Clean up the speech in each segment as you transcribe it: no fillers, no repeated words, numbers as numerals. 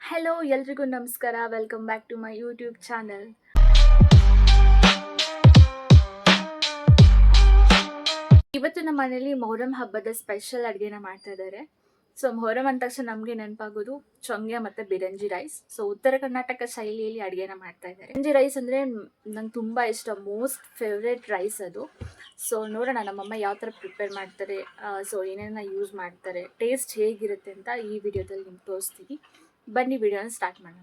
Hello ಎಲ್ರಿಗೂ ನಮಸ್ಕಾರ. Welcome back to my YouTube channel. ಇವತ್ತು ನಮ್ಮ ಮನೇಲಿ ಮೊಹರಂ ಹಬ್ಬದ ಸ್ಪೆಷಲ್ ಅಡುಗೆನ ಮಾಡ್ತಾ ಇದ್ದಾರೆ. ಸೊ ಮೊಹರಂ ಅಂದ ತಕ್ಷಣ ನಮಗೆ ನೆನಪಾಗೋದು ಚೊಂಗೆ ಮತ್ತು ಬಿರಂಜಿ ರೈಸ್. ಸೊ ಉತ್ತರ ಕರ್ನಾಟಕ ಶೈಲಿಯಲ್ಲಿ ಅಡುಗೆನ ಮಾಡ್ತಾ ಇದ್ದಾರೆ. ಬಿರಂಜಿ ರೈಸ್ ಅಂದರೆ ನಂಗೆ ತುಂಬ ಇಷ್ಟ, ಮೋಸ್ಟ್ ಫೇವ್ರೇಟ್ ರೈಸ್ ಅದು. ಸೊ ನೋಡೋಣ ನಮ್ಮಮ್ಮ ಯಾವ ಥರ ಪ್ರಿಪೇರ್ ಮಾಡ್ತಾರೆ, ಸೊ ಏನೇನ ಯೂಸ್ ಮಾಡ್ತಾರೆ, ಟೇಸ್ಟ್ ಹೇಗಿರುತ್ತೆ ಅಂತ ಈ ವಿಡಿಯೋದಲ್ಲಿ ನಿಮ್ಗೆ ತೋರಿಸ್ತೀನಿ. ಬನ್ನಿ ವಿಡಿಯೋನ ಸ್ಟಾರ್ಟ್ ಮಾಡೋಣ.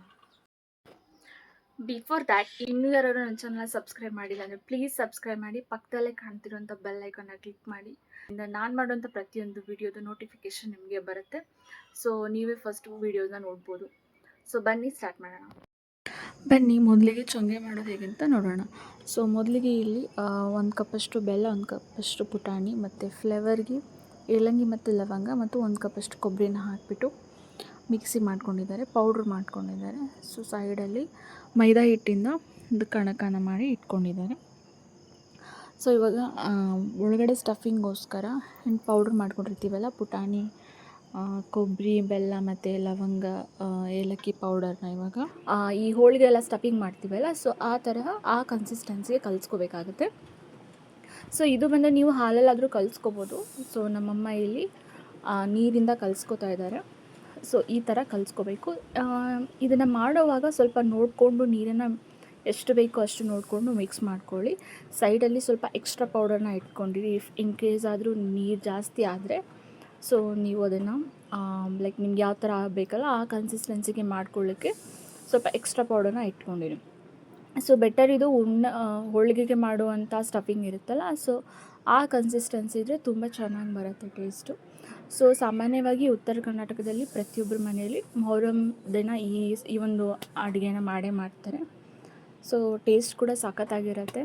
ಬಿಫೋರ್ ದ್ಯಾಟ್, ಇನ್ನೂ ಯಾರು ನನ್ನ ಚಾನಲ್ನ ಸಬ್ಸ್ಕ್ರೈಬ್ ಮಾಡಿಲ್ಲ ಅಂದರೆ ಪ್ಲೀಸ್ ಸಬ್ಸ್ಕ್ರೈಬ್ ಮಾಡಿ, ಪಕ್ಕದಲ್ಲೇ ಕಾಣ್ತಿರೋಂಥ ಬೆಲ್ ಐಕಾನ್ನ ಕ್ಲಿಕ್ ಮಾಡಿ. ನಾನು ಮಾಡುವಂಥ ಪ್ರತಿಯೊಂದು ವಿಡಿಯೋದು ನೋಟಿಫಿಕೇಷನ್ ನಿಮಗೆ ಬರುತ್ತೆ. ಸೊ ನೀವೇ ಫಸ್ಟು ವೀಡಿಯೋನ ನೋಡ್ಬೋದು. ಸೊ ಬನ್ನಿ ಸ್ಟಾರ್ಟ್ ಮಾಡೋಣ. ಬನ್ನಿ ಮೊದಲಿಗೆ ಚೊಂಗೆ ಮಾಡೋದು ಹೇಗೆ ಅಂತ ನೋಡೋಣ. ಸೊ ಮೊದಲಿಗೆ ಇಲ್ಲಿ 1 ಕಪ್ಪಷ್ಟು ಬೆಲ್ಲ, 1 ಕಪ್ಪಷ್ಟು ಪುಟಾಣಿ ಮತ್ತು ಫ್ಲೇವರ್ಗೆ ಏಲಕ್ಕಿ ಮತ್ತು ಲವಂಗ ಮತ್ತು 1 ಕಪ್ಪಷ್ಟು ಕೊಬ್ಬರಿನ ಹಾಕಿಬಿಟ್ಟು ಮಿಕ್ಸಿ ಮಾಡ್ಕೊಂಡಿದ್ದಾರೆ, ಪೌಡ್ರ್ ಮಾಡ್ಕೊಂಡಿದ್ದಾರೆ. ಸೊ ಸೈಡಲ್ಲಿ ಮೈದಾ ಹಿಟ್ಟಿಂದ ಒಂದು ಕಣಕನ ಮಾಡಿ ಇಟ್ಕೊಂಡಿದ್ದಾರೆ. ಸೊ ಇವಾಗ ಒಳಗಡೆ ಸ್ಟಫಿಂಗೋಸ್ಕರ ಪೌಡ್ರ್ ಮಾಡ್ಕೊಂಡಿರ್ತೀವಲ್ಲ, ಪುಟಾಣಿ, ಕೊಬ್ಬರಿ, ಬೆಲ್ಲ ಮತ್ತು ಲವಂಗ, ಏಲಕ್ಕಿ ಪೌಡರ್ನ ಇವಾಗ ಈ ಹೋಳಿಗೆ ಎಲ್ಲ ಸ್ಟಫಿಂಗ್ ಮಾಡ್ತೀವಲ್ಲ, ಸೊ ಆ ತರಹ ಆ ಕನ್ಸಿಸ್ಟೆನ್ಸಿಗೆ ಕಲಿಸ್ಕೋಬೇಕಾಗುತ್ತೆ. ಸೊ ಇದು ಬಂದು ನೀವು ಹಾಲಲ್ಲಾದರೂ ಕಲಿಸ್ಕೋಬೋದು. ಸೊ ನಮ್ಮಮ್ಮ ಇಲ್ಲಿ ನೀರಿಂದ ಕಲಿಸ್ಕೋತಾ ಇದ್ದಾರೆ. ಸೊ ಈ ಥರ ಕಲಿಸ್ಕೋಬೇಕು. ಇದನ್ನು ಮಾಡೋವಾಗ ಸ್ವಲ್ಪ ನೋಡಿಕೊಂಡು ನೀರನ್ನು ಎಷ್ಟು ಬೇಕೋ ಅಷ್ಟು ನೋಡಿಕೊಂಡು ಮಿಕ್ಸ್ ಮಾಡ್ಕೊಳ್ಳಿ. ಸೈಡಲ್ಲಿ ಸ್ವಲ್ಪ ಎಕ್ಸ್ಟ್ರಾ ಪೌಡರ್ನ ಇಟ್ಕೊಂಡಿರಿ. ಇಫ್ ಇನ್ ಕೇಸ್ ಆದರೂ ನೀರು ಜಾಸ್ತಿ ಆದರೆ ಸೊ ನೀವು ಅದನ್ನು ಲೈಕ್ ನಿಮ್ಗೆ ಯಾವ ಥರ ಆಗಬೇಕಲ್ಲ ಆ ಕನ್ಸಿಸ್ಟೆನ್ಸಿಗೆ ಮಾಡ್ಕೊಳ್ಳಿಕ್ಕೆ ಸ್ವಲ್ಪ ಎಕ್ಸ್ಟ್ರಾ ಪೌಡರ್ನ ಇಟ್ಕೊಂಡಿರಿ. ಸೊ ಬೆಟರ್ ಇದು ಹೋಳಿಗೆಗೆ ಮಾಡುವಂಥ ಸ್ಟಫಿಂಗ್ ಇರುತ್ತಲ್ಲ, ಸೊ ಆ ಕನ್ಸಿಸ್ಟೆನ್ಸಿ ಇದ್ದರೆ ತುಂಬ ಚೆನ್ನಾಗಿ ಬರುತ್ತೆ ಟೇಸ್ಟು. ಸೊ ಸಾಮಾನ್ಯವಾಗಿ ಉತ್ತರ ಕರ್ನಾಟಕದಲ್ಲಿ ಪ್ರತಿಯೊಬ್ಬರ ಮನೆಯಲ್ಲಿ ಮೊಹರಂ ದಿನ ಈ ಒಂದು ಅಡುಗೆನ ಮಾಡೇ ಮಾಡ್ತಾರೆ. ಸೊ ಟೇಸ್ಟ್ ಕೂಡ ಸಖತ್ತಾಗಿರುತ್ತೆ.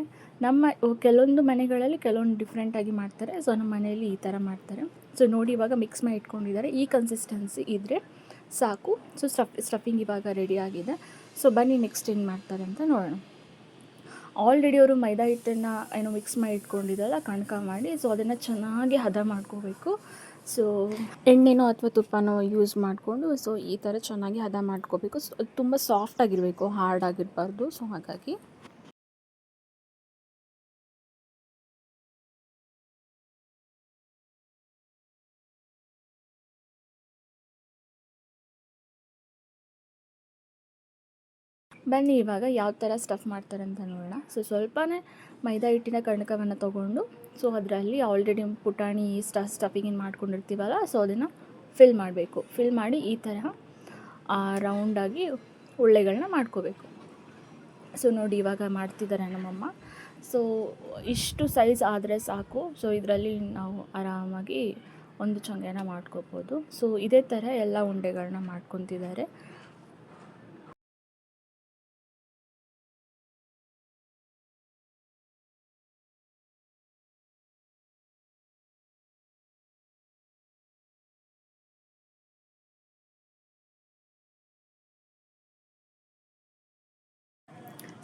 ಕೆಲವೊಂದು ಮನೆಗಳಲ್ಲಿ ಕೆಲವೊಂದು ಡಿಫ್ರೆಂಟಾಗಿ ಮಾಡ್ತಾರೆ. ಸೊ ನಮ್ಮ ಮನೆಯಲ್ಲಿ ಈ ಥರ ಮಾಡ್ತಾರೆ. ಸೊ ನೋಡಿ ಇವಾಗ ಮಿಕ್ಸ್ ಮಾಡಿ ಇಟ್ಕೊಂಡಿದ್ದಾರೆ. ಈ ಕನ್ಸಿಸ್ಟೆನ್ಸಿ ಇದ್ದರೆ ಸಾಕು. ಸೊ ಸ್ಟಫಿಂಗ್ ಇವಾಗ ರೆಡಿಯಾಗಿದೆ. ಸೊ ಬನ್ನಿ ನೆಕ್ಸ್ಟ್ ಏನು ಮಾಡ್ತಾರೆ ಅಂತ ನೋಡೋಣ. ಆಲ್ರೆಡಿ ಅವರು ಮೈದಾ ಹಿಟ್ಟನ್ನು ಮಿಕ್ಸ್ ಮಾಡಿ ಇಟ್ಕೊಂಡಿದ್ದಲ್ಲ, ಕಣಕ ಮಾಡಿ, ಸೊ ಅದನ್ನು ಚೆನ್ನಾಗಿ ಹದ ಮಾಡ್ಕೋಬೇಕು. ಸೊ ಎಣ್ಣೆನೋ ಅಥವಾ ತುಪ್ಪನೋ ಯೂಸ್ ಮಾಡಿಕೊಂಡು ಸೊ ಈ ಥರ ಚೆನ್ನಾಗಿ ಹದ ಮಾಡ್ಕೋಬೇಕು. ಸೊ ತುಂಬ ಸಾಫ್ಟಾಗಿರಬೇಕು, ಹಾರ್ಡ್ ಆಗಿರಬಾರ್ದು. ಸೊ ಹಾಗಾಗಿ ಬನ್ನಿ ಇವಾಗ ಯಾವ ಥರ ಸ್ಟಫ್ ಮಾಡ್ತಾರೆ ಅಂತ ನೋಡೋಣ. ಸೊ ಸ್ವಲ್ಪನೇ ಮೈದಾ ಹಿಟ್ಟಿನ ಕಣಕವನ್ನು ತೊಗೊಂಡು ಸೊ ಅದರಲ್ಲಿ ಆಲ್ರೆಡಿ ಪುಟಾಣಿ ಸ್ಟಫಿಂಗ್ ಏನು ಮಾಡ್ಕೊಂಡಿರ್ತೀವಲ್ಲ, ಸೊ ಅದನ್ನು ಫಿಲ್ ಮಾಡಬೇಕು. ಫಿಲ್ ಮಾಡಿ ಈ ತರಹ ರೌಂಡಾಗಿ ಉಳ್ಳೆಗಳನ್ನ ಮಾಡ್ಕೋಬೇಕು. ಸೊ ನೋಡಿ ಇವಾಗ ಮಾಡ್ತಿದ್ದಾರೆ ನಮ್ಮಮ್ಮ. ಸೊ ಇಷ್ಟು ಸೈಜ್ ಆದರೆ ಸಾಕು. ಸೊ ಇದರಲ್ಲಿ ನಾವು ಆರಾಮಾಗಿ ಒಂದು ಚೊಂಗೆನ ಮಾಡ್ಕೋಬೋದು. ಸೊ ಇದೇ ಥರ ಎಲ್ಲ ಉಂಡೆಗಳನ್ನ ಮಾಡ್ಕೊತಿದ್ದಾರೆ.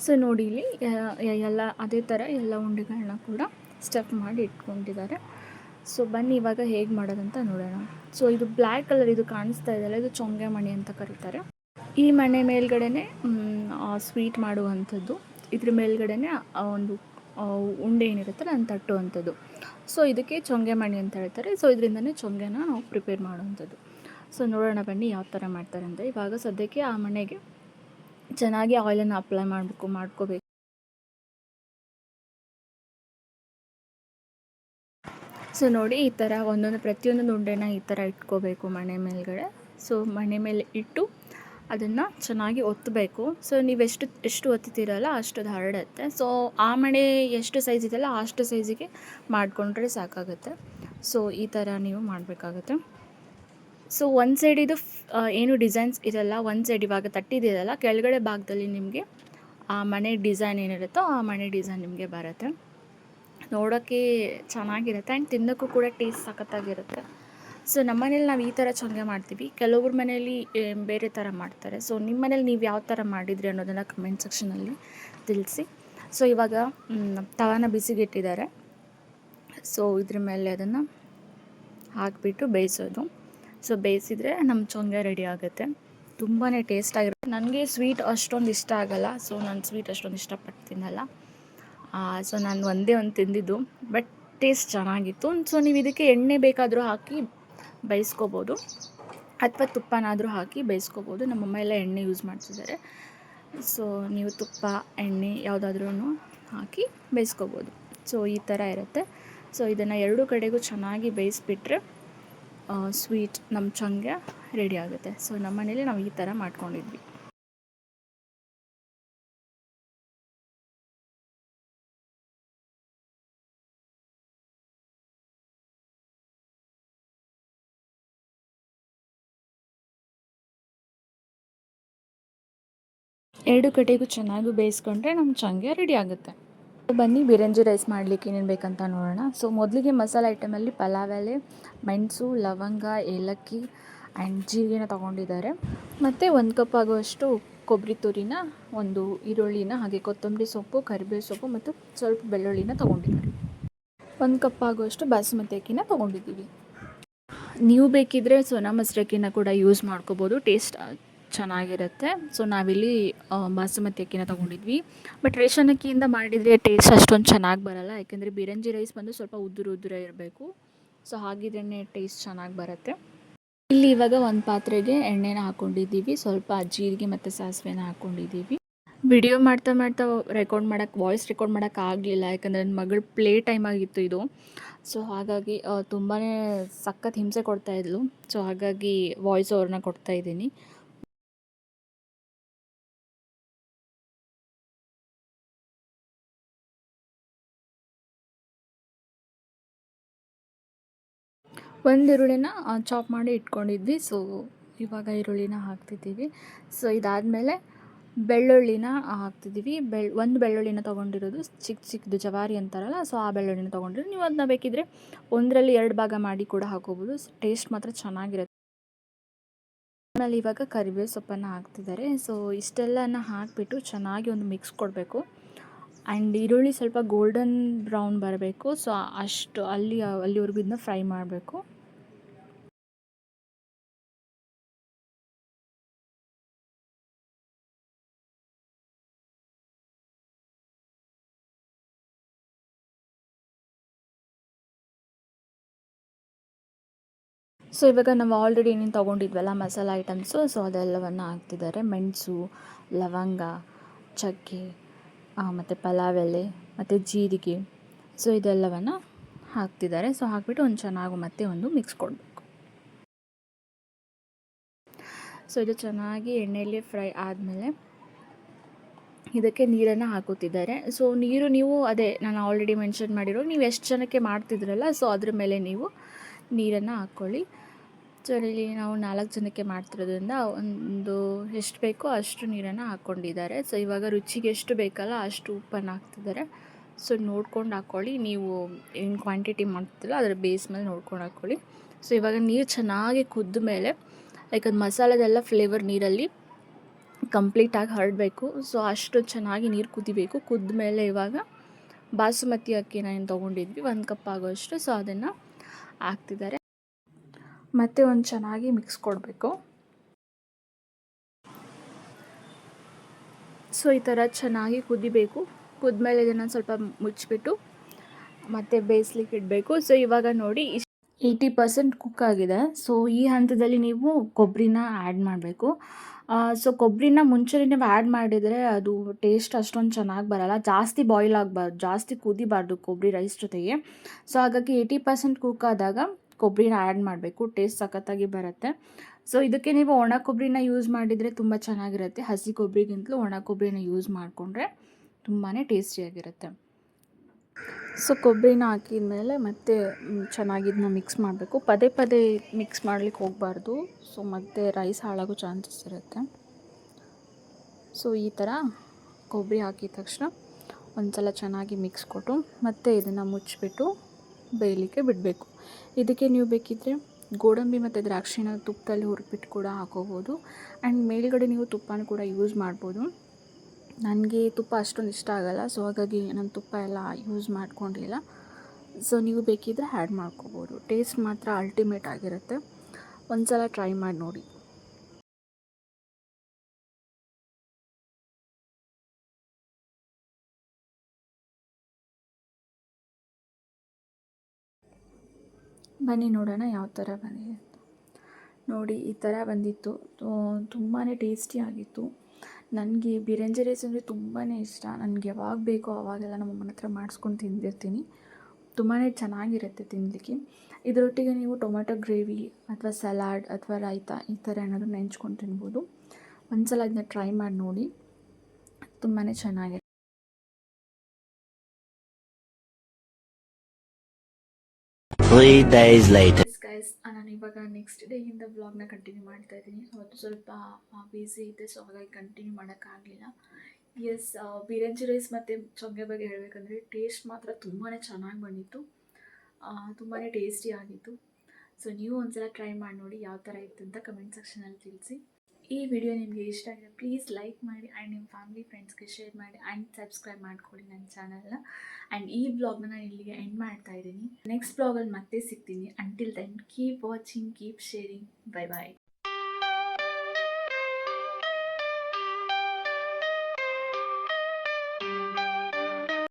ಸೊ ನೋಡಿ ಇಲ್ಲಿ ಎಲ್ಲ ಅದೇ ಥರ ಎಲ್ಲ ಉಂಡೆಗಳನ್ನ ಕೂಡ ಸ್ಟಫ್ ಮಾಡಿ ಇಟ್ಕೊಂಡಿದ್ದಾರೆ. ಸೊ ಬನ್ನಿ ಇವಾಗ ಹೇಗೆ ಮಾಡೋದಂತ ನೋಡೋಣ. ಸೊ ಇದು ಬ್ಲ್ಯಾಕ್ ಕಲರ್ ಇದು ಕಾಣಿಸ್ತಾ ಇದೆಯಲ್ಲ, ಇದು ಚೊಂಗೆ ಮಣಿ ಅಂತ ಕರೀತಾರೆ. ಈ ಮಣೆ ಮೇಲ್ಗಡೆನೆ ಸ್ವೀಟ್ ಮಾಡುವಂಥದ್ದು, ಇದ್ರ ಮೇಲ್ಗಡೆನೆ ಒಂದು ಉಂಡೆ ಏನಿರುತ್ತಲ್ಲ ಅದನ್ನು ತಟ್ಟುವಂಥದ್ದು. ಸೊ ಇದಕ್ಕೆ ಚೊಂಗೆ ಮಣಿ ಅಂತ ಹೇಳ್ತಾರೆ. ಸೊ ಇದರಿಂದನೇ ಚೊಂಗೆನ ನಾವು ಪ್ರಿಪೇರ್ ಮಾಡುವಂಥದ್ದು. ಸೊ ನೋಡೋಣ ಬನ್ನಿ ಯಾವ ಥರ ಮಾಡ್ತಾರೆ ಅಂತ. ಇವಾಗ ಸದ್ಯಕ್ಕೆ ಆ ಮಣೆಗೆ ಚೆನ್ನಾಗಿ ಆಯಿಲನ್ನು ಅಪ್ಲೈ ಮಾಡ್ಕೋಬೇಕು. ಸೊ ನೋಡಿ ಈ ಥರ ಪ್ರತಿಯೊಂದೊಂದು ಉಂಡೆನ ಈ ಥರ ಇಟ್ಕೋಬೇಕು ಮಣೆ ಮೇಲ್ಗಡೆ. ಸೊ ಮಣೆ ಮೇಲೆ ಇಟ್ಟು ಅದನ್ನು ಚೆನ್ನಾಗಿ ಒತ್ತಬೇಕು. ಸೊ ನೀವು ಎಷ್ಟು ಒತ್ತೀರಲ್ಲ ಅಷ್ಟು ಹರಡುತ್ತೆ. ಸೊ ಆ ಮಣೆ ಎಷ್ಟು ಸೈಜ್ ಇದೆಯಲ್ಲ ಅಷ್ಟು ಸೈಜಿಗೆ ಮಾಡಿಕೊಂಡ್ರೆ ಸಾಕಾಗುತ್ತೆ. ಸೊ ಈ ಥರ ನೀವು ಮಾಡಬೇಕಾಗುತ್ತೆ. ಸೊ ಒಂದು ಸೈಡ್ ಇದು ಏನು ಡಿಸೈನ್ಸ್ ಇದೆಲ್ಲ ಒಂದು ಸೈಡ್ ಇವಾಗ ತಟ್ಟಿದೆಯಲ್ಲ, ಕೆಳಗಡೆ ಭಾಗದಲ್ಲಿ ನಿಮಗೆ ಆ ಮನೆ ಡಿಸೈನ್ ಏನಿರುತ್ತೋ ಆ ಮನೆ ಡಿಸೈನ್ ನಿಮಗೆ ಬರುತ್ತೆ. ನೋಡೋಕ್ಕೆ ಚೆನ್ನಾಗಿರುತ್ತೆ ಆ್ಯಂಡ್ ತಿನ್ನೋಕ್ಕೂ ಕೂಡ ಟೇಸ್ಟ್ ಸಖತ್ತಾಗಿರುತ್ತೆ. ಸೊ ನಮ್ಮ ಮನೇಲಿ ನಾವು ಈ ಥರ ಚೊಂಗೆ ಮಾಡ್ತೀವಿ. ಕೆಲವ್ರ ಮನೆಯಲ್ಲಿ ಬೇರೆ ಥರ ಮಾಡ್ತಾರೆ. ಸೊ ನಿಮ್ಮ ಮನೇಲಿ ನೀವು ಯಾವ ಥರ ಮಾಡಿದ್ರಿ ಅನ್ನೋದನ್ನು ಕಮೆಂಟ್ ಸೆಕ್ಷನಲ್ಲಿ ತಿಳಿಸಿ. ಸೊ ಇವಾಗ ತವಾನ ಬಿಸಿಗಿಟ್ಟಿದ್ದಾರೆ. ಸೊ ಇದ್ರ ಮೇಲೆ ಅದನ್ನು ಹಾಕಿಬಿಟ್ಟು ಬೇಯಿಸೋದು. ಸೊ ಬೇಯಿಸಿದರೆ ನಮ್ಮ ಚೊಂಗೆ ರೆಡಿ ಆಗುತ್ತೆ. ತುಂಬಾ ಟೇಸ್ಟಾಗಿರುತ್ತೆ. ನನಗೆ ಸ್ವೀಟ್ ಅಷ್ಟೊಂದು ಇಷ್ಟ ಆಗಲ್ಲ, ಸೊ ನಾನು ಸ್ವೀಟ್ ಅಷ್ಟೊಂದು ಇಷ್ಟಪಟ್ಟು ತಿನ್ನಲ್ಲ. ಸೊ ನಾನು ಒಂದೇ ಒಂದು ತಿಂದಿದ್ದು, ಬಟ್ ಟೇಸ್ಟ್ ಚೆನ್ನಾಗಿತ್ತು. ಸೊ ನೀವು ಇದಕ್ಕೆ ಎಣ್ಣೆ ಬೇಕಾದರೂ ಹಾಕಿ ಬೇಯಿಸ್ಕೋಬೋದು, ಅಥವಾ ತುಪ್ಪನಾದರೂ ಹಾಕಿ ಬೇಯಿಸ್ಕೋಬೋದು. ನಮ್ಮಮ್ಮ ಎಲ್ಲ ಎಣ್ಣೆ ಯೂಸ್ ಮಾಡ್ತಿದ್ದಾರೆ. ಸೊ ನೀವು ತುಪ್ಪ, ಎಣ್ಣೆ ಯಾವುದಾದ್ರೂ ಹಾಕಿ ಬೇಯಿಸ್ಕೋಬೋದು. ಸೊ ಈ ಥರ ಇರುತ್ತೆ. ಸೊ ಇದನ್ನು ಎರಡೂ ಕಡೆಗೂ ಚೆನ್ನಾಗಿ ಬೇಯಿಸ್ಬಿಟ್ರೆ ಸ್ವೀಟ್ ನಮ್ಮ ಚಂಗೆ ರೆಡಿ ಆಗುತ್ತೆ. ಸೊ ನಮ್ಮ ಮನೇಲಿ ನಾವು ಈ ಥರ ಮಾಡ್ಕೊಂಡಿದ್ವಿ. ಎರಡು ಕಡೆಗೂ ಚೆನ್ನಾಗಿ ಬೇಯಿಸ್ಕೊಂಡ್ರೆ ನಮ್ಮ ಚಂಗೆ ರೆಡಿ ಆಗುತ್ತೆ. ಬನ್ನಿ ಬಿರಂಜಿ ರೈಸ್ ಮಾಡಲಿಕ್ಕೆ ಏನೇನು ಬೇಕಂತ ನೋಡೋಣ. ಸೊ ಮೊದಲಿಗೆ ಮಸಾಲೆ ಐಟಮಲ್ಲಿ ಪಲಾವ್ ಎಲೆ, ಮೆಣಸು, ಲವಂಗ, ಏಲಕ್ಕಿ ಆ್ಯಂಡ್ ಜೀರಿಗೆನ ತೊಗೊಂಡಿದ್ದಾರೆ. ಮತ್ತು 1 ಕಪ್ ಆಗುವಷ್ಟು ಕೊಬ್ಬರಿ ತುರಿನ, ಒಂದು ಈರುಳ್ಳಿನ, ಹಾಗೆ ಕೊತ್ತಂಬರಿ ಸೊಪ್ಪು, ಕರಿಬೇವು ಸೊಪ್ಪು ಮತ್ತು ಸ್ವಲ್ಪ ಬೆಳ್ಳುಳ್ಳಿನ ತೊಗೊಂಡಿದ್ದಾರೆ. 1 ಕಪ್ ಆಗುವಷ್ಟು ಬಾಸುಮತಿ ಅಕ್ಕಿನ ತೊಗೊಂಡಿದ್ದೀವಿ. ನೀವು ಬೇಕಿದ್ದರೆ ಸೋನಾ ಮಸೂರಿ ಅಕ್ಕಿನ ಕೂಡ ಯೂಸ್ ಮಾಡ್ಕೋಬೋದು, ಟೇಸ್ಟ್ ಚೆನ್ನಾಗಿರುತ್ತೆ. ಸೊ ನಾವಿಲ್ಲಿ ಬಾಸುಮತಿ ಅಕ್ಕಿನ ತೊಗೊಂಡಿದ್ವಿ. ಬಟ್ ರೇಷನ್ ಅಕ್ಕಿಯಿಂದ ಮಾಡಿದರೆ ಟೇಸ್ಟ್ ಅಷ್ಟೊಂದು ಚೆನ್ನಾಗಿ ಬರೋಲ್ಲ, ಯಾಕೆಂದರೆ ಬಿರಂಜಿ ರೈಸ್ ಬಂದು ಸ್ವಲ್ಪ ಉದುರು ಇರಬೇಕು. ಸೊ ಹಾಗಿದ್ರೇ ಟೇಸ್ಟ್ ಚೆನ್ನಾಗಿ ಬರುತ್ತೆ. ಇಲ್ಲಿ ಇವಾಗ ಒಂದು ಪಾತ್ರೆಗೆ ಎಣ್ಣೆನ ಹಾಕ್ಕೊಂಡಿದ್ದೀವಿ, ಸ್ವಲ್ಪ ಜೀರಿಗೆ ಮತ್ತು ಸಾಸಿವೆನ ಹಾಕ್ಕೊಂಡಿದ್ದೀವಿ. ವಿಡಿಯೋ ಮಾಡ್ತಾ ವಾಯ್ಸ್ ರೆಕಾರ್ಡ್ ಮಾಡೋಕ್ಕೆ ಆಗಲಿಲ್ಲ, ಯಾಕಂದರೆ ನನ್ನ ಮಗಳು ಪ್ಲೇ ಟೈಮ್ ಆಗಿತ್ತು ಇದು. ಸೊ ಹಾಗಾಗಿ ತುಂಬಾ ಸಖತ್ ಹಿಂಸೆ ಕೊಡ್ತಾಯಿದ್ಲು. ಸೊ ಹಾಗಾಗಿ ವಾಯ್ಸ್ ಓವರ್ನ ಕೊಡ್ತಾಯಿದ್ದೀನಿ. ಒಂದು ಈರುಳ್ಳಿನ ಚಾಪ್ ಮಾಡಿ ಇಟ್ಕೊಂಡಿದ್ವಿ. ಸೊ ಇವಾಗ ಈರುಳ್ಳಿನ ಹಾಕ್ತಿದ್ದೀವಿ. ಸೊ ಇದಾದಮೇಲೆ ಬೆಳ್ಳುಳ್ಳಿನ ಹಾಕ್ತಿದ್ದೀವಿ. ಒಂದು ಬೆಳ್ಳುಳ್ಳಿನ ತೊಗೊಂಡಿರೋದು, ಚಿಕ್ಕದು ಜವಾರಿ ಅಂತಾರಲ್ಲ, ಸೊ ಆ ಬೆಳ್ಳುಳ್ಳಿನ ತೊಗೊಂಡಿರೋದು. ನೀವು ಅದನ್ನ ಬೇಕಿದ್ದರೆ 1ರಲ್ಲಿ 2 ಭಾಗ ಮಾಡಿ ಕೂಡ ಹಾಕೋಬೋದು. ಟೇಸ್ಟ್ ಮಾತ್ರ ಚೆನ್ನಾಗಿರುತ್ತೆ. ಆಮೇಲೆ ಇವಾಗ ಕರಿಬೇವು ಸೊಪ್ಪನ್ನು ಹಾಕ್ತಿದ್ದಾರೆ. ಸೊ ಇಷ್ಟೆಲ್ಲನ ಹಾಕಿಬಿಟ್ಟು ಚೆನ್ನಾಗಿ ಒಂದು ಮಿಕ್ಸ್ ಕೊಡಬೇಕು. ಆ್ಯಂಡ್ ಈರುಳ್ಳಿ ಸ್ವಲ್ಪ ಗೋಲ್ಡನ್ ಬ್ರೌನ್ ಬರಬೇಕು. ಸೊ ಅಷ್ಟು ಅಲ್ಲಿವರೆಗೂ ಇದನ್ನ ಫ್ರೈ ಮಾಡಬೇಕು. ಸೊ ಇವಾಗ ನಾವು ಆಲ್ರೆಡಿ ಏನೇನು ತೊಗೊಂಡಿದ್ವಲ್ಲ ಮಸಾಲೆ ಐಟಮ್ಸು, ಸೊ ಅದೆಲ್ಲವನ್ನು ಹಾಕ್ತಿದ್ದಾರೆ. ಮೆಣಸು, ಲವಂಗ, ಚಕ್ಕೆ ಮತ್ತು ಪಲಾವ್ ಎಲೆ ಮತ್ತು ಜೀರಿಗೆ, ಸೊ ಇದೆಲ್ಲವನ್ನು ಹಾಕ್ತಿದ್ದಾರೆ. ಸೊ ಹಾಕಿಬಿಟ್ಟು ಚೆನ್ನಾಗಿ ಮತ್ತೆ ಒಂದು ಮಿಕ್ಸ್ ಕೊಡಬೇಕು. ಸೊ ಇದು ಚೆನ್ನಾಗಿ ಎಣ್ಣೆಯಲ್ಲಿ ಫ್ರೈ ಆದಮೇಲೆ ಇದಕ್ಕೆ ನೀರನ್ನು ಹಾಕುತ್ತಿದ್ದಾರೆ. ಸೊ ನೀರು ನೀವು ಅದೇ ನಾನು ಆಲ್ರೆಡಿ ಮೆನ್ಷನ್ ಮಾಡಿರೋ, ನೀವು ಎಷ್ಟು ಜನಕ್ಕೆ ಮಾಡ್ತಿದ್ರಲ್ಲ, ಸೊ ಅದ್ರ ಮೇಲೆ ನೀವು ನೀರನ್ನು ಹಾಕ್ಕೊಳ್ಳಿ. ಸೊ ಇಲ್ಲಿ ನಾವು 4 ಜನಕ್ಕೆ ಮಾಡ್ತಿರೋದ್ರಿಂದ ಒಂದು ಎಷ್ಟು ಬೇಕೋ ಅಷ್ಟು ನೀರನ್ನು ಹಾಕ್ಕೊಂಡಿದ್ದಾರೆ. ಸೊ ಇವಾಗ ರುಚಿಗೆ ಎಷ್ಟು ಬೇಕಲ್ಲ ಅಷ್ಟು ಉಪ್ಪನ್ನು ಹಾಕ್ತಿದ್ದಾರೆ. ಸೊ ನೋಡ್ಕೊಂಡು ಹಾಕ್ಕೊಳ್ಳಿ, ನೀವು ಏನು ಕ್ವಾಂಟಿಟಿ ಮಾಡ್ತಿರಲ್ಲ ಅದರ ಬೇಸ್ ಮೇಲೆ ನೋಡ್ಕೊಂಡು ಹಾಕ್ಕೊಳ್ಳಿ. ಸೊ ಇವಾಗ ನೀರು ಚೆನ್ನಾಗಿ ಕುದ್ದ ಮೇಲೆ, ಯಾಕಂದ್ರೆ ಮಸಾಲೆದೆಲ್ಲ ಫ್ಲೇವರ್ ನೀರಲ್ಲಿ ಕಂಪ್ಲೀಟಾಗಿ ಹರಡಬೇಕು. ಸೊ ಅಷ್ಟು ಚೆನ್ನಾಗಿ ನೀರು ಕುದಿಬೇಕು. ಕುದ್ದ ಮೇಲೆ ಇವಾಗ ಬಾಸುಮತಿ ಅಕ್ಕಿನ ಏನು ತೊಗೊಂಡಿದ್ವಿ 1 ಕಪ್ ಆಗೋಷ್ಟು, ಸೊ ಅದನ್ನು ಹಾಕ್ತಿದ್ದಾರೆ. ಮತ್ತೆ ಒಂದು ಚೆನ್ನಾಗಿ ಮಿಕ್ಸ್ ಕೊಡಬೇಕು. ಸೊ ಈ ಥರ ಚೆನ್ನಾಗಿ ಕುದಿಬೇಕು. ಕುದ್ಮೇಲೆ ಇದನ್ನು ಸ್ವಲ್ಪ ಮುಚ್ಚಿಬಿಟ್ಟು ಮತ್ತೆ ಬೇಯಿಸ್ಲಿಕ್ಕೆ ಇಡಬೇಕು. ಸೊ ಇವಾಗ ನೋಡಿ 80% ಕುಕ್ ಆಗಿದೆ. ಸೊ ಈ ಹಂತದಲ್ಲಿ ನೀವು ಕೊಬ್ಬರಿನ ಆ್ಯಡ್ ಮಾಡಬೇಕು. ಸೊ ಕೊಬ್ಬರಿನ ಮುಂಚೆ ನೀವು ಆ್ಯಡ್ ಮಾಡಿದರೆ ಅದು ಟೇಸ್ಟ್ ಅಷ್ಟೊಂದು ಚೆನ್ನಾಗಿ ಬರೋಲ್ಲ. ಜಾಸ್ತಿ ಬಾಯ್ಲ್ ಆಗಬಾರ್ದು, ಜಾಸ್ತಿ ಕುದಿಬಾರ್ದು ಕೊಬ್ಬರಿ ರೈಸ್ ಜೊತೆಗೆ. ಸೊ ಹಾಗಾಗಿ 80% ಕುಕ್ ಆದಾಗ ಕೊಬ್ಬರಿನ ಆ್ಯಡ್ ಮಾಡಬೇಕು, ಟೇಸ್ಟ್ ಸಖತ್ತಾಗಿ ಬರುತ್ತೆ. ಸೊ ಇದಕ್ಕೆ ನೀವು ಒಣ ಕೊಬ್ಬರಿನ ಯೂಸ್ ಮಾಡಿದರೆ ತುಂಬ ಚೆನ್ನಾಗಿರುತ್ತೆ. ಹಸಿ ಕೊಬ್ಬರಿಗಿಂತಲೂ ಒಣ ಕೊಬ್ಬರಿನ ಯೂಸ್ ಮಾಡಿಕೊಂಡ್ರೆ ತುಂಬಾ ಟೇಸ್ಟಿಯಾಗಿರುತ್ತೆ. ಸೊ ಕೊಬ್ಬರಿನ ಹಾಕಿದ ಮೇಲೆ ಮತ್ತೆ ಚೆನ್ನಾಗಿ ಇದನ್ನ ಮಿಕ್ಸ್ ಮಾಡಬೇಕು. ಪದೇ ಪದೇ ಮಿಕ್ಸ್ ಮಾಡ್ಲಿಕ್ಕೆ ಹೋಗಬಾರ್ದು. ಸೊ ಮತ್ತೆ ರೈಸ್ ಹಾಳಾಗೋ ಚಾನ್ಸಸ್ ಇರುತ್ತೆ. ಸೊ ಈ ಥರ ಕೊಬ್ಬರಿ ಹಾಕಿದ ತಕ್ಷಣ ಒಂದು ಸಲ ಚೆನ್ನಾಗಿ ಮಿಕ್ಸ್ ಕೊಟ್ಟು ಮತ್ತೆ ಇದನ್ನು ಮುಚ್ಚಿಬಿಟ್ಟು ಬೇಯಲಿಕ್ಕೆ ಬಿಡಬೇಕು. ಇದಕ್ಕೆ ನೀವು ಬೇಕಿದ್ದರೆ ಗೋಡಂಬಿ ಮತ್ತು ದ್ರಾಕ್ಷಿನ ತುಪ್ಪದಲ್ಲಿ ಹುರಿದ್ಬಿಟ್ಟು ಕೂಡ ಹಾಕೋಬೋದು. ಆ್ಯಂಡ್ ಮೇಲ್ಗಡೆ ನೀವು ತುಪ್ಪನ ಕೂಡ ಯೂಸ್ ಮಾಡ್ಬೋದು. ನನಗೆ ತುಪ್ಪ ಅಷ್ಟೊಂದು ಇಷ್ಟ ಆಗೋಲ್ಲ, ಸೊ ಹಾಗಾಗಿ ನಾನು ತುಪ್ಪ ಎಲ್ಲ ಯೂಸ್ ಮಾಡ್ಕೊಂಡಿಲ್ಲ. ಸೊ ನೀವು ಬೇಕಿದ್ದರೆ ಆ್ಯಡ್ ಮಾಡ್ಕೋಬೋದು. ಟೇಸ್ಟ್ ಮಾತ್ರ ಅಲ್ಟಿಮೇಟ್ ಆಗಿರುತ್ತೆ. ಒಂದು ಸಲ ಟ್ರೈ ಮಾಡಿ ನೋಡಿ. ಬನ್ನಿ ನೋಡೋಣ ಯಾವ ಥರ ಬಂದಿದೆ ಅಂತ. ನೋಡಿ ಈ ಥರ ಬಂದಿತ್ತು. ತುಂಬಾ ಟೇಸ್ಟಿಯಾಗಿತ್ತು. ನನಗೆ ಬಿರಂಜಿ ರೈಸ್ ಅಂದರೆ ತುಂಬಾ ಇಷ್ಟ. ನನಗೆ ಯಾವಾಗ ಬೇಕೋ ಆವಾಗೆಲ್ಲ ನಮ್ಮ ಅಮ್ಮನ ಹತ್ರ ಮಾಡಿಸ್ಕೊಂಡು ತಿಂದಿರ್ತೀನಿ. ತುಂಬಾ ಚೆನ್ನಾಗಿರುತ್ತೆ ತಿನ್ನಲಿಕ್ಕೆ. ಇದರೊಟ್ಟಿಗೆ ನೀವು ಟೊಮೆಟೊ ಗ್ರೇವಿ ಅಥವಾ ಸಲಾಡ್ ಅಥವಾ ರಾಯ್ತ ಈ ಥರ ಏನಾದರೂ ನೆಂಚ್ಕೊಂಡು ತಿನ್ಬೋದು. ಒಂದ್ಸಲ ಇದನ್ನ ಟ್ರೈ ಮಾಡಿ ನೋಡಿ, ತುಂಬಾ ಚೆನ್ನಾಗಿದೆ. 3 days later. ಗೈಸ್, ನಾನು ಇವಾಗ ನೆಕ್ಸ್ಟ್ ಡೇಯಿಂದ ವ್ಲಾಗ್ನ ಕಂಟಿನ್ಯೂ ಮಾಡ್ತಾ ಇದ್ದೀನಿ. ಅವತ್ತು ಸ್ವಲ್ಪ ಬ್ಯುಸಿ ಇದೆ, ಸೊ ಹಾಗಾಗಿ ಕಂಟಿನ್ಯೂ ಮಾಡೋಕ್ಕಾಗಲಿಲ್ಲ. ಎಸ್, ಬಿರಂಜಿ ರೈಸ್ ಮತ್ತು ಚೊಂಗೆ ಬಗ್ಗೆ ಹೇಳಬೇಕಂದ್ರೆ ಟೇಸ್ಟ್ ಮಾತ್ರ ತುಂಬಾ ಚೆನ್ನಾಗಿ ಬಂದಿತ್ತು, ತುಂಬಾ ಟೇಸ್ಟಿ ಆಗಿತ್ತು. ಸೊ ನೀವು ಒಂದ್ಸಲ ಟ್ರೈ ಮಾಡಿ ನೋಡಿ ಯಾವ ಥರ ಇತ್ತು ಅಂತ ಕಮೆಂಟ್ ಸೆಕ್ಷನಲ್ಲಿ ತಿಳಿಸಿ. ಈ ವಿಡಿಯೋ ನಿಮಗೆ ಇಷ್ಟ ಆಗಿದೆ ಪ್ಲೀಸ್ ಲೈಕ್ ಮಾಡಿ ಆ್ಯಂಡ್ ನಿಮ್ಮ ಫ್ಯಾಮಿಲಿ ಫ್ರೆಂಡ್ಸ್ಗೆ ಶೇರ್ ಮಾಡಿ ಆ್ಯಂಡ್ ಸಬ್ಸ್ಕ್ರೈಬ್ ಮಾಡ್ಕೊಳ್ಳಿ ನನ್ನ ಚಾನಲ್ನ. ಆ್ಯಂಡ್ ಈ ಬ್ಲಾಗ್ನ ನಾನು ಇಲ್ಲಿಗೆ ಎಂಡ್ ಮಾಡ್ತಾ ಇದ್ದೀನಿ. ನೆಕ್ಸ್ಟ್ ಬ್ಲಾಗಲ್ಲಿ ಮತ್ತೆ ಸಿಗ್ತೀನಿ. Until then keep watching, keep sharing. Bye ಬಾಯ್.